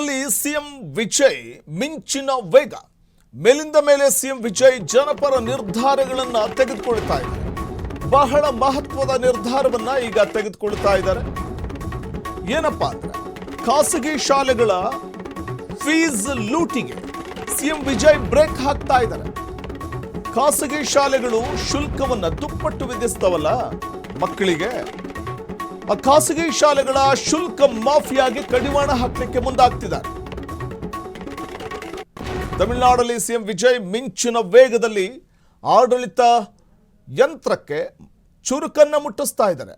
ತಮಿಳುನಾಡಲ್ಲಿ ಸಿಎಂ ವಿಜಯ್ ಮಿಂಚಿನ ವೇಗ. ಮೇಲಿಂದ ಮೇಲೆ ಸಿಎಂ ವಿಜಯ್ ಜನಪರ ನಿರ್ಧಾರಗಳನ್ನು ತೆಗೆದುಕೊಳ್ತಾ ಇದ್ದಾರೆ. ಬಹಳ ಮಹತ್ವದ ನಿರ್ಧಾರವನ್ನ ಈಗ ತೆಗೆದುಕೊಳ್ತಾ ಇದ್ದಾರೆ. ಏನಪ್ಪಾ ಅಂದ್ರೆ ಖಾಸಗಿ ಶಾಲೆಗಳ ಫೀಸ್ ಲೂಟಿಗೆ ಸಿಎಂ ವಿಜಯ್ ಬ್ರೇಕ್ ಹಾಕ್ತಾ ಇದ್ದಾರೆ. ಖಾಸಗಿ ಶಾಲೆಗಳು ಶುಲ್ಕವನ್ನ ದುಪ್ಪಟ್ಟು ವಿಧಿಸ್ತವಲ್ಲ ಮಕ್ಕಳಿಗೆ, ಆ ಖಾಸಗಿ ಶಾಲೆಗಳ ಶುಲ್ಕ ಮಾಫಿಯಾಗಿ ಕಡಿವಾಣ ಹಾಕಲಿಕ್ಕೆ ಮುಂದಾಗ್ತಿದ್ದಾರೆ. ತಮಿಳುನಾಡಲ್ಲಿ ಸಿಎಂ ವಿಜಯ್ ಮಿಂಚಿನ ವೇಗದಲ್ಲಿ ಆಡಳಿತ ಯಂತ್ರಕ್ಕೆ ಚುರುಕನ್ನ ಮುಟ್ಟಿಸ್ತಾ ಇದ್ದಾರೆ.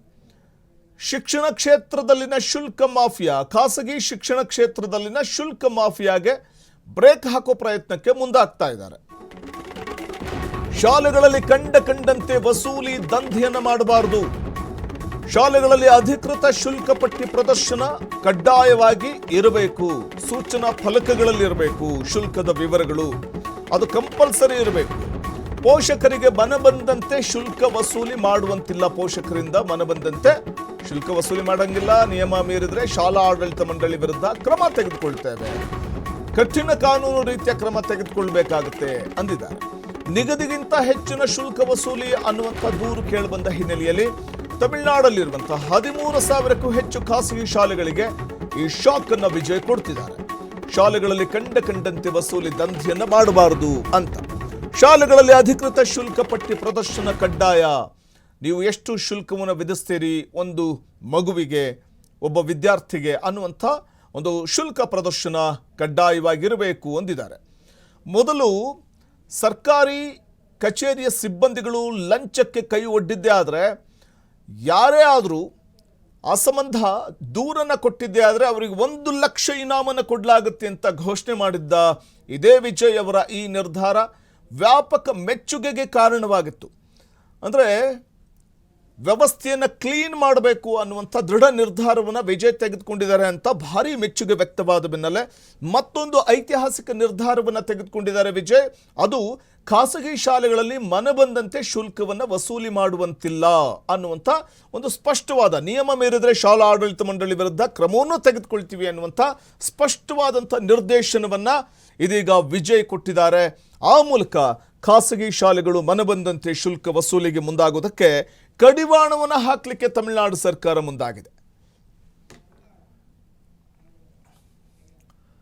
ಶಿಕ್ಷಣ ಕ್ಷೇತ್ರದಲ್ಲಿನ ಶುಲ್ಕ ಮಾಫಿಯಾ, ಖಾಸಗಿ ಶಿಕ್ಷಣ ಕ್ಷೇತ್ರದಲ್ಲಿನ ಶುಲ್ಕ ಮಾಫಿಯಾಗೆ ಬ್ರೇಕ್ ಹಾಕೋ ಪ್ರಯತ್ನಕ್ಕೆ ಮುಂದಾಗ್ತಾ ಇದ್ದಾರೆ. ಶಾಲೆಗಳಲ್ಲಿ ಕಂಡಂತೆ ವಸೂಲಿ ದಂಧೆಯನ್ನ ಮಾಡಬಾರದು. ಶಾಲೆಗಳಲ್ಲಿ ಅಧಿಕೃತ ಶುಲ್ಕ ಪಟ್ಟಿ ಪ್ರದರ್ಶನ ಕಡ್ಡಾಯವಾಗಿ ಇರಬೇಕು. ಸೂಚನಾ ಫಲಕಗಳಲ್ಲಿ ಇರಬೇಕು. ಶುಲ್ಕದ ವಿವರಗಳು ಅದು ಕಂಪಲ್ಸರಿ ಇರಬೇಕು. ಪೋಷಕರಿಗೆ ಮನಬಂದಂತೆ ಶುಲ್ಕ ವಸೂಲಿ ಮಾಡುವಂತಿಲ್ಲ. ಪೋಷಕರಿಂದ ಮನಬಂದಂತೆ ಶುಲ್ಕ ವಸೂಲಿ ಮಾಡಂಗಿಲ್ಲ. ನಿಯಮ ಮೀರಿದ್ರೆ ಶಾಲಾ ಆಡಳಿತ ಮಂಡಳಿ ವಿರುದ್ಧ ಕ್ರಮ ತೆಗೆದುಕೊಳ್ತೇವೆ. ಕಠಿಣ ಕಾನೂನು ರೀತಿಯ ಕ್ರಮ ತೆಗೆದುಕೊಳ್ಬೇಕಾಗುತ್ತೆ ಅಂದಿದ್ದಾರೆ. ನಿಗದಿಗಿಂತ ಹೆಚ್ಚಿನ ಶುಲ್ಕ ವಸೂಲಿ ಅನ್ನುವಂಥ ದೂರು ಕೇಳಿಬಂದ ಹಿನ್ನೆಲೆಯಲ್ಲಿ ತಮಿಳುನಾಡಲ್ಲಿರುವಂತಹ 13,000ಕ್ಕೂ ಹೆಚ್ಚು ಖಾಸಗಿ ಶಾಲೆಗಳಿಗೆ ಈ ಶಾಕ್ ಅನ್ನ ವಿಜಯ್ ಕೊಡ್ತಿದ್ದಾರೆ. ಶಾಲೆಗಳಲ್ಲಿ ಕಂಡಂತೆ ವಸೂಲಿ ದಂಧೆಯನ್ನ ಮಾಡಬಾರದು ಅಂತ. ಶಾಲೆಗಳಲ್ಲಿ ಅಧಿಕೃತ ಶುಲ್ಕ ಪಟ್ಟಿ ಪ್ರದರ್ಶನ ಕಡ್ಡಾಯ. ನೀವು ಎಷ್ಟು ಶುಲ್ಕವನ್ನು ವಿಧಿಸ್ತೀರಿ ಒಂದು ಮಗುವಿಗೆ, ಒಬ್ಬ ವಿದ್ಯಾರ್ಥಿಗೆ ಅನ್ನುವಂಥ ಒಂದು ಶುಲ್ಕ ಪ್ರದರ್ಶನ ಕಡ್ಡಾಯವಾಗಿರಬೇಕು ಅಂದಿದ್ದಾರೆ. ಮೊದಲು ಸರ್ಕಾರಿ ಕಚೇರಿಯ ಸಿಬ್ಬಂದಿಗಳು ಲಂಚಕ್ಕೆ ಕೈ ಒಡ್ಡಿದ್ದೇ ಆದರೆ, ಯಾರೇ ಆದರೂ ಆ ಸಂಬಂಧ ದೂರನ್ನು ಕೊಟ್ಟಿದ್ದೇ ಆದರೆ ಅವರಿಗೆ 1 ಲಕ್ಷ ಇನಾಮನ್ನು ಕೊಡಲಾಗುತ್ತೆ ಅಂತ ಘೋಷಣೆ ಮಾಡಿದ್ದ ಇದೇ ವಿಜಯ್ ಅವರ ಈ ನಿರ್ಧಾರ ವ್ಯಾಪಕ ಮೆಚ್ಚುಗೆಗೆ ಕಾರಣವಾಗಿತ್ತು. ಅಂದರೆ ವ್ಯವಸ್ಥೆಯನ್ನು ಕ್ಲೀನ್ ಮಾಡಬೇಕು ಅನ್ನುವಂಥ ದೃಢ ನಿರ್ಧಾರವನ್ನು ವಿಜಯ್ ತೆಗೆದುಕೊಂಡಿದ್ದಾರೆ ಅಂತ ಭಾರಿ ಮೆಚ್ಚುಗೆ ವ್ಯಕ್ತವಾದ ಬೆನ್ನಲ್ಲೇ ಮತ್ತೊಂದು ಐತಿಹಾಸಿಕ ನಿರ್ಧಾರವನ್ನು ತೆಗೆದುಕೊಂಡಿದ್ದಾರೆ ವಿಜಯ್. ಅದು ಖಾಸಗಿ ಶಾಲೆಗಳಲ್ಲಿ ಮನಬಂದಂತೆ ಶುಲ್ಕವನ್ನು ವಸೂಲಿ ಮಾಡುವಂತಿಲ್ಲ ಅನ್ನುವಂಥ ಒಂದು ಸ್ಪಷ್ಟವಾದ, ನಿಯಮ ಮೀರಿದರೆ ಶಾಲಾ ಆಡಳಿತ ಮಂಡಳಿ ವಿರುದ್ಧ ಕ್ರಮವನ್ನು ತೆಗೆದುಕೊಳ್ತೀವಿ ಅನ್ನುವಂಥ ಸ್ಪಷ್ಟವಾದಂಥ ನಿರ್ದೇಶನವನ್ನು ಇದೀಗ ವಿಜಯ್ ಕೊಟ್ಟಿದ್ದಾರೆ. ಆ ಮೂಲಕ ಖಾಸಗಿ ಶಾಲೆಗಳು ಮನಬಂದಂತೆ ಶುಲ್ಕ ವಸೂಲಿಗೆ ಮುಂದಾಗೋದಕ್ಕೆ ಕಡಿವಾಣವನ್ನು ಹಾಕಲಿಕ್ಕೆ ತಮಿಳುನಾಡು ಸರ್ಕಾರ ಮುಂದಾಗಿದೆ.